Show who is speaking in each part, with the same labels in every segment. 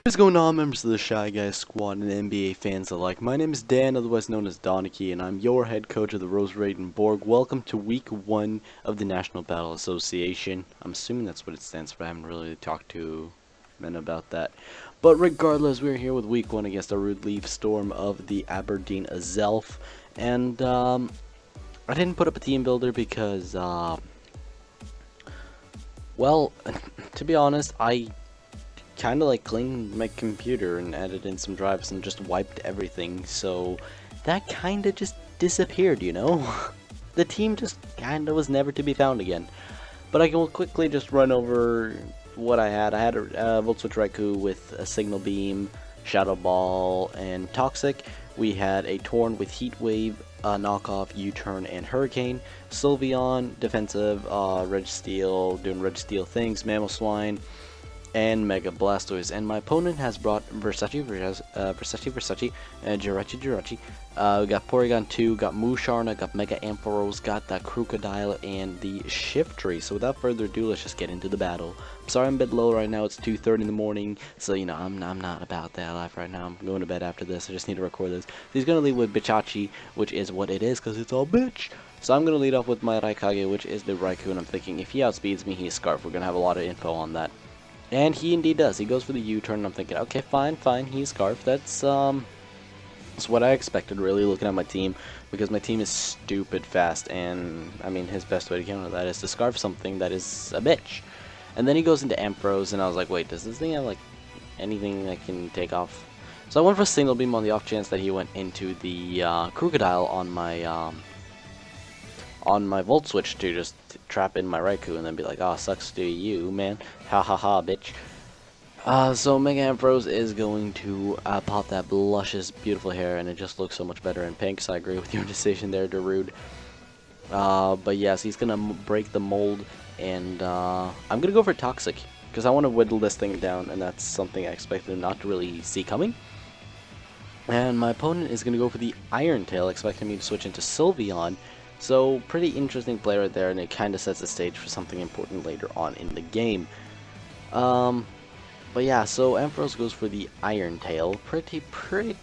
Speaker 1: What's going on, members of the Shy Guys Squad and NBA fans alike? My name is Dan, otherwise known as Danekii, and I'm your head coach of the Roseradenborg. Welcome to week 1 of the National Battle Association. I'm assuming that's what it stands for. I haven't really talked to men about that. But regardless, we're here with week 1 against DarudeLeafStorm of the Abardeen Azelf. And I didn't put up a team builder because, well, to be honest, I kind of like cleaned my computer and added in some drives and just wiped everything, so that kind of just disappeared, you know? The team just kind of was never to be found again. But I can quickly just run over what I had. I had a Volt Switch Raikou with a Signal Beam, Shadow Ball, and Toxic. We had a Torn with Heat Wave, Knockoff, U-Turn, and Hurricane. Sylveon, defensive, Registeel, doing Registeel things, Mamoswine, and Mega Blastoise. And my opponent has brought Jirachi, we got Porygon 2, got Musharna, got Mega Ampharos, got that Crocodile, and the Shiftry. So without further ado, let's just get into the battle. I'm sorry I'm a bit low right now, it's 2:30 in the morning, so you know, I'm not about that life right now. I'm going to bed after this, I just need to record this. So he's going to lead with Bichachi, which is what it is, because it's all bitch. So I'm going to lead off with my Raikage, which is the Raikou, and I'm thinking if he outspeeds me, he's Scarf. We're going to have a lot of info on that. And he indeed does. He goes for the U-turn, and I'm thinking, okay, fine, he's Scarf. That's what I expected, really, looking at my team, because my team is stupid fast, and, I mean, his best way to counter that is to Scarf something that is a bitch. And then he goes into Ampharos, and I was like, wait, does this thing have, like, anything that can take off? So I went for Signal Beam on the off chance that he went into the Crocodile on my Volt Switch to just trap in my Raikou and then be like, oh, sucks to you, man. Ha ha ha, bitch. So Mega Ampharos is going to pop that luscious, beautiful hair, and it just looks so much better in pink, so I agree with your decision there, Darude. But yes, he's going to break the mold, and I'm going to go for Toxic, because I want to whittle this thing down, and that's something I expected him not to really see coming. And my opponent is going to go for the Iron Tail, expecting me to switch into Sylveon. So, pretty interesting play right there, and it kind of sets the stage for something important later on in the game. But yeah, so Ampharos goes for the Iron Tail. Pretty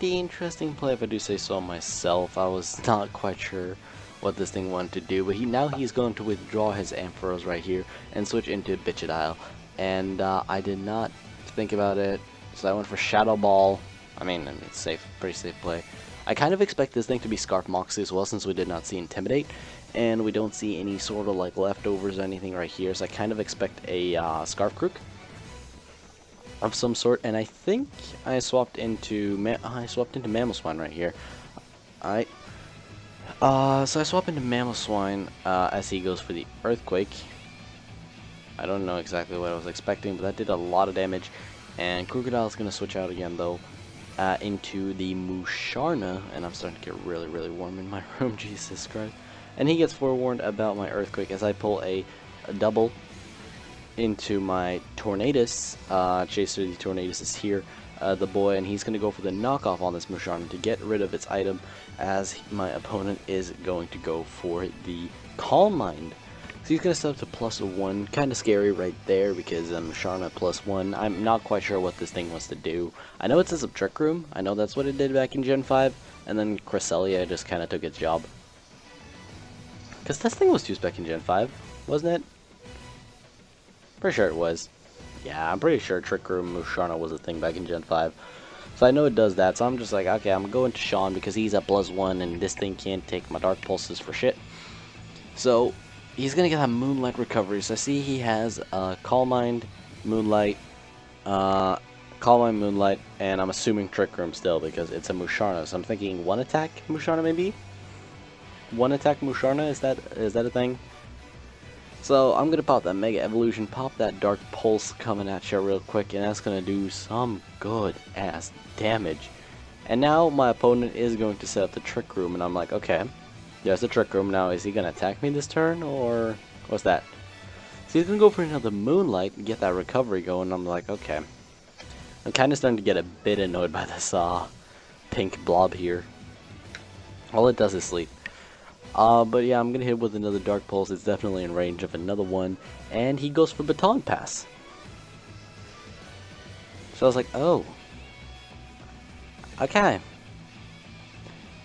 Speaker 1: interesting play if I do say so myself. I was not quite sure what this thing wanted to do, but now he's going to withdraw his Ampharos right here and switch into Bichadile. And I did not think about it, so I went for Shadow Ball. I mean it's safe, pretty safe play. I kind of expect this thing to be Scarf Moxie as well, since we did not see Intimidate, and we don't see any sort of like leftovers or anything right here, so I kind of expect a Scarf Crook of some sort, and I think I swapped into Mamoswine right here. Alright, so I swap into Mamoswine as he goes for the Earthquake. I don't know exactly what I was expecting, but that did a lot of damage, and Crocodile is going to switch out again though. Into the Musharna, and I'm starting to get really warm in my room, Jesus Christ. And he gets forewarned about my Earthquake as I pull a double into my Tornadus. Chaser the Tornadus is here, the boy, and he's going to go for the knockoff on this Musharna to get rid of its item, as my opponent is going to go for the Calm Mind. So he's going to step up to +1, kind of scary right there, because Musharna +1, I'm not quite sure what this thing wants to do. I know it says a Trick Room, I know that's what it did back in Gen 5, and then Cresselia just kind of took its job. Because this thing was used back in Gen 5, wasn't it? Pretty sure it was. Yeah, I'm pretty sure Trick Room Musharna was a thing back in Gen 5. So I know it does that, so I'm just like, okay, I'm going to Sean because he's at +1, and this thing can't take my Dark Pulses for shit. So he's going to get that Moonlight recovery. So I see he has Calm Mind, Moonlight, and I'm assuming Trick Room still because it's a Musharna. So I'm thinking one attack Musharna maybe? One attack Musharna, is that a thing? So I'm going to pop that Mega Evolution, pop that Dark Pulse coming at you real quick, and that's going to do some good ass damage. And now my opponent is going to set up the Trick Room, and I'm like, okay, there's the Trick Room. Now, is he going to attack me this turn, or what's that? So he's going to go for another Moonlight and get that recovery going. I'm like, okay. I'm kind of starting to get a bit annoyed by this pink blob here. All it does is sleep. But yeah, I'm going to hit with another Dark Pulse. It's definitely in range of another one. And he goes for Baton Pass. So I was like, oh. Okay.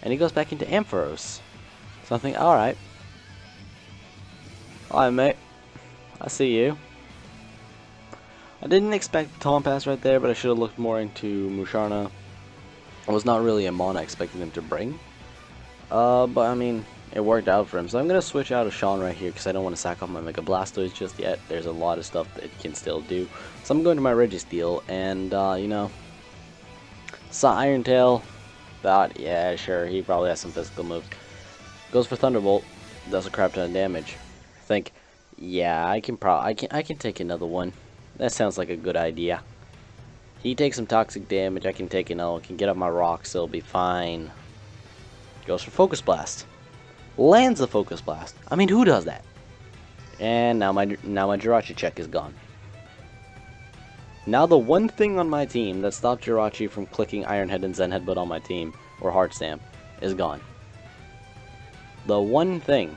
Speaker 1: And he goes back into Ampharos. So I'm thinking, alright. Alright, mate. I see you. I didn't expect Taunt Pass right there, but I should have looked more into Musharna. It was not really a mon I expected him to bring. But I mean, it worked out for him. So I'm going to switch out of Sean right here because I don't want to sack off my Mega Blastoise just yet. There's a lot of stuff that it can still do. So I'm going to my Registeel, and, you know, saw Iron Tail. Thought, yeah, sure, he probably has some physical moves. Goes for Thunderbolt, does a crap ton of damage. Think, yeah, I can take another one. That sounds like a good idea. He takes some toxic damage, I can take another, can get up my rocks, so it'll be fine. Goes for Focus Blast. Lands the Focus Blast. I mean, who does that? And now my Jirachi check is gone. Now the one thing on my team that stopped Jirachi from clicking Iron Head and Zen Headbutt on my team, or Heart Stamp, is gone. The one thing,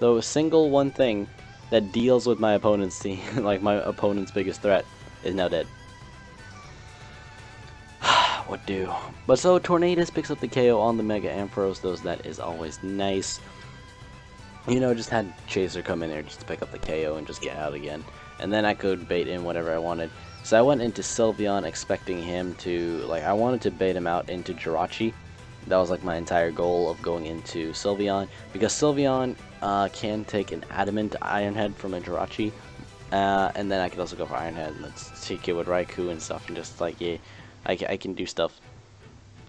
Speaker 1: the single one thing that deals with my opponent's team, like my opponent's biggest threat, is now dead. What do? But so Tornadus picks up the KO on the Mega Ampharos, though that is always nice. You know, just had Chaser come in there just to pick up the KO and just get out again. And then I could bait in whatever I wanted. So I went into Sylveon expecting him to, like, I wanted to bait him out into Jirachi. That was like my entire goal of going into Sylveon. Because Sylveon can take an Adamant Iron Head from a Jirachi. And then I could also go for Iron Head. Let's take it with Raikou and stuff. And just like, yeah, I can do stuff.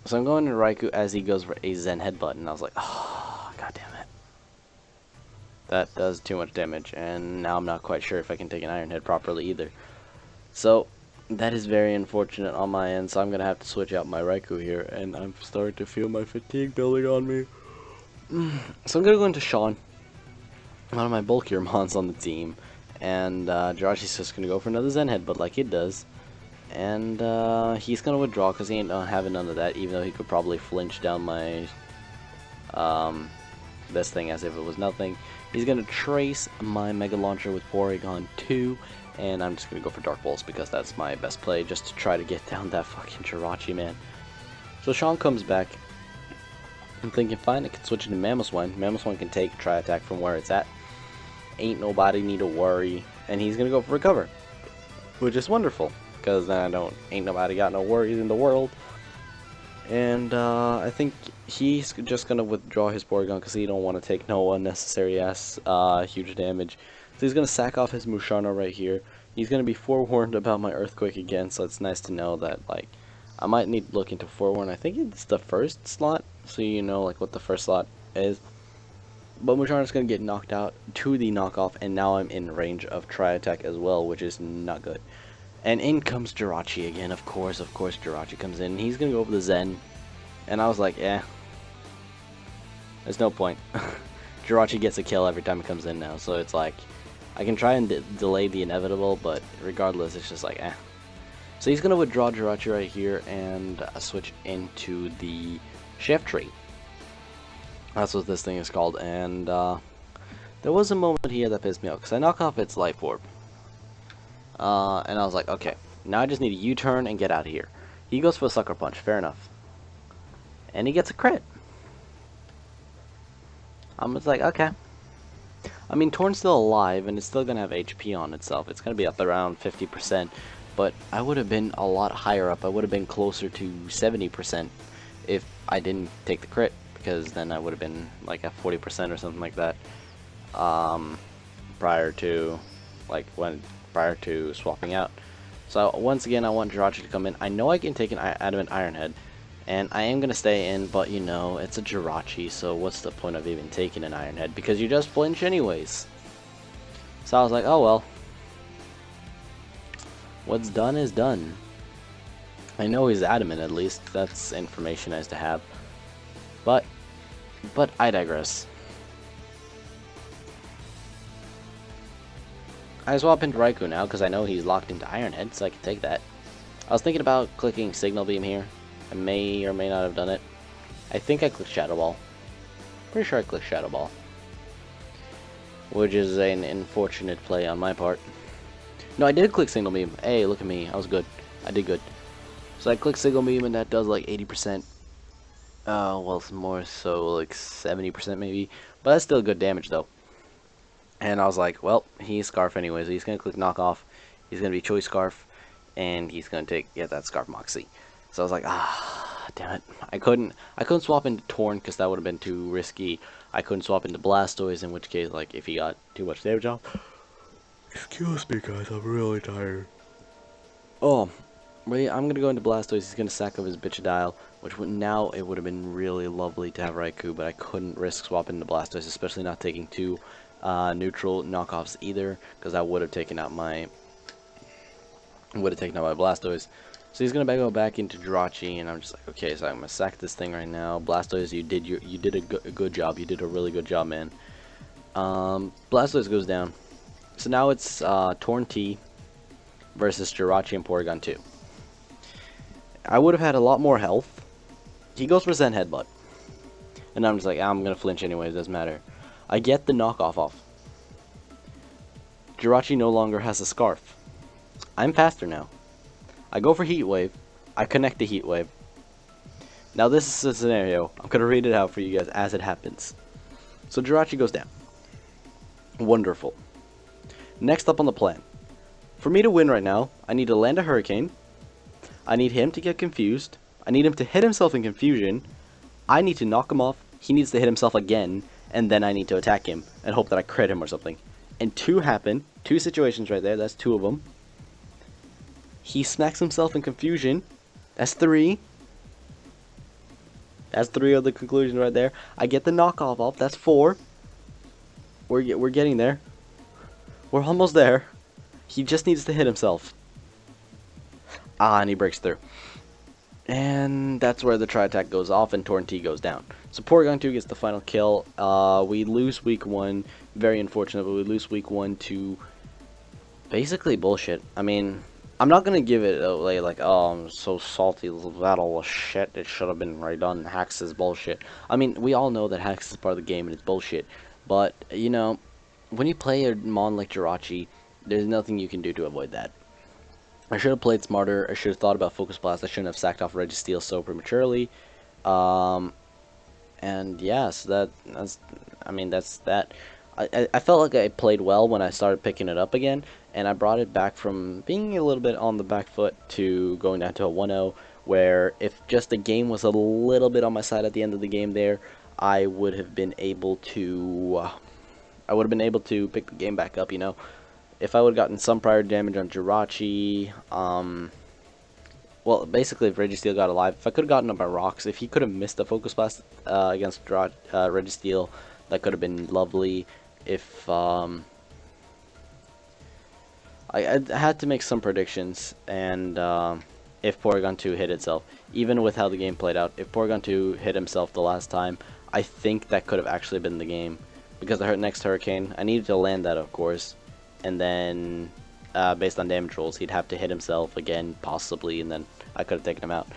Speaker 1: So I'm going to Raikou as he goes for a Zen Headbutt. And I was like, oh, god damn it. That does too much damage, and now I'm not quite sure if I can take an Iron Head properly either. So, that is very unfortunate on my end, so I'm going to have to switch out my Raikou here, and I'm starting to feel my fatigue building on me. So I'm going to go into Sean, one of my bulkier mons on the team, and Jirachi's just going to go for another Zen Headbutt like it does. And he's going to withdraw because he ain't having none of that, even though he could probably flinch down my this thing as if it was nothing. He's going to trace my Mega Launcher with Porygon 2, and I'm just going to go for Dark Pulse because that's my best play, just to try to get down that fucking Jirachi, man. So Sean comes back. I'm thinking, fine, I can switch into Mamoswine. Mamoswine can take Tri-Attack from where it's at. Ain't nobody need to worry. And he's going to go for Recover, which is wonderful, because then ain't nobody got no worries in the world. And I think he's just gonna withdraw his Porygon because he don't want to take no unnecessary ass huge damage. So he's gonna sack off his Musharna right here. He's gonna be forewarned about my Earthquake again, so it's nice to know that, like, I might need to look into forewarn. I think it's the first slot, so you know like what the first slot is. But Musharna's gonna get knocked out to the knockoff, and now I'm in range of Tri-Attack as well, which is not good. And in comes Jirachi again, of course Jirachi comes in. He's going to go for the Zen. And I was like, eh. There's no point. Jirachi gets a kill every time he comes in now. So it's like, I can try and delay the inevitable, but regardless, it's just like, eh. So he's going to withdraw Jirachi right here and switch into the Chef Tree. That's what this thing is called. And there was a moment here that pissed me off, because I knock off its Life Orb. And I was like, okay, now I just need a U-turn and get out of here. He goes for a Sucker Punch, fair enough. And he gets a crit. I'm just like, okay. I mean, Torn's still alive, and it's still going to have HP on itself. It's going to be up around 50%, but I would have been a lot higher up. I would have been closer to 70% if I didn't take the crit, because then I would have been like at 40% or something like that. Prior to swapping out. So once again, I want Jirachi to come in. I know I can take an Adamant Iron Head, and I am going to stay in, but you know, it's a Jirachi, so what's the point of even taking an Iron Head, because you just flinch anyways. So I was like, oh well, what's done is done. I know he's Adamant, at least that's information nice to have, but I digress. I swap into Raikou now because I know he's locked into Iron Head, so I can take that. I was thinking about clicking Signal Beam here. I may or may not have done it. I think I clicked Shadow Ball. Pretty sure I clicked Shadow Ball. Which is an unfortunate play on my part. No, I did click Signal Beam. Hey, look at me. I was good. I did good. So I click single beam and that does like 80%. Well, it's more so like 70% maybe, but that's still good damage though. And I was like, well, he's Scarf anyway, so he's gonna click knock off. He's gonna be Choice Scarf, and he's gonna take that Scarf Moxie. So I was like, damn it, I couldn't swap into Torn because that would have been too risky. I couldn't swap into Blastoise, in which case, like, if he got too much damage off. Excuse me, guys, I'm really tired. Oh, wait, I'm gonna go into Blastoise. He's gonna sack up his Bichadile, which now it would have been really lovely to have Raikou, but I couldn't risk swapping into Blastoise, especially not taking two neutral knockoffs either, because I would have taken out my Blastoise. So he's gonna go back into Jirachi, and I'm just like, okay, so I'm gonna sack this thing right now. Blastoise, you did a good job. You did a really good job, man. Blastoise goes down. So now it's Torn T versus Jirachi and Porygon 2. I would have had a lot more health. He goes for Zen Headbutt, and I'm just like, I'm gonna flinch anyway. It doesn't matter. I get the knockoff off. Jirachi no longer has a Scarf. I'm faster now. I go for Heat Wave. I connect the Heat Wave. Now this is a scenario. I'm going to read it out for you guys as it happens. So Jirachi goes down. Wonderful. Next up on the plan. For me to win right now, I need to land a Hurricane. I need him to get confused. I need him to hit himself in confusion. I need to knock him off. He needs to hit himself again. And then I need to attack him and hope that I crit him or something. And two happen. Two situations right there. That's two of them. He smacks himself in confusion. That's three. That's three of the conclusions right there. I get the knockoff off. That's four. We're getting there. We're almost there. He just needs to hit himself. And he breaks through. And that's where the Tri-Attack goes off and Torn T goes down. So Porygon 2 gets the final kill. We lose week 1. Very unfortunate, but we lose week 1 to basically bullshit. I mean, I'm not gonna give it like, oh, I'm so salty, this battle was shit, it should have been redone, HAX is bullshit. I mean, we all know that HAX is part of the game and it's bullshit, but, you know, when you play a mon like Jirachi, there's nothing you can do to avoid that. I should have played smarter, I should have thought about Focus Blast, I shouldn't have sacked off Registeel so prematurely, and yeah, so that's that. I felt like I played well when I started picking it up again, and I brought it back from being a little bit on the back foot to going down to a 1-0, where if just the game was a little bit on my side at the end of the game there, I would have been able to pick the game back up, you know. If I would have gotten some prior damage on Jirachi, well, basically if Registeel got alive, if I could have gotten him by rocks, if he could have missed the Focus Blast against Registeel, that could have been lovely. If I had to make some predictions, and if Porygon 2 hit itself, even with how the game played out, if Porygon 2 hit himself the last time, I think that could have actually been the game, because the next Hurricane, I needed to land that, of course, and then based on damage rolls, he'd have to hit himself again, possibly, and then I could have taken him out.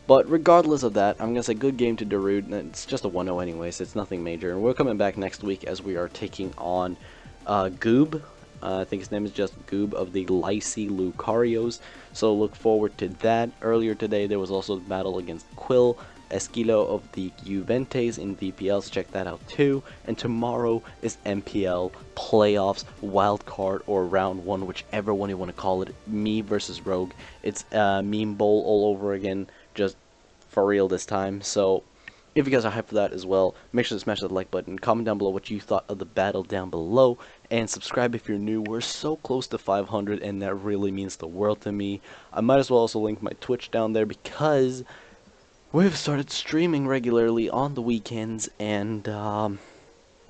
Speaker 1: But regardless of that, I'm going to say good game to Darude. It's just a 1-0 anyway, so it's nothing major. And we're coming back next week as we are taking on Goob. I think his name is just Goob of the Lycee Lucarios. So look forward to that. Earlier today, there was also the battle against Quill Esquilo of the Juventes in VPL, so check that out too. And tomorrow is MPL playoffs, wildcard, or round 1, whichever one you want to call it. Me versus Rogue. It's meme bowl all over again, just for real this time. So if you guys are hyped for that as well, make sure to smash that like button, comment down below what you thought of the battle down below, and subscribe if you're new. We're so close to 500, and that really means the world to me. I might as well also link my Twitch down there, because we've started streaming regularly on the weekends, and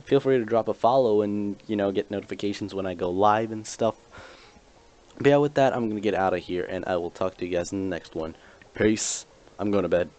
Speaker 1: feel free to drop a follow and, you know, get notifications when I go live and stuff. But yeah, with that, I'm going to get out of here, and I will talk to you guys in the next one. Peace. I'm going to bed.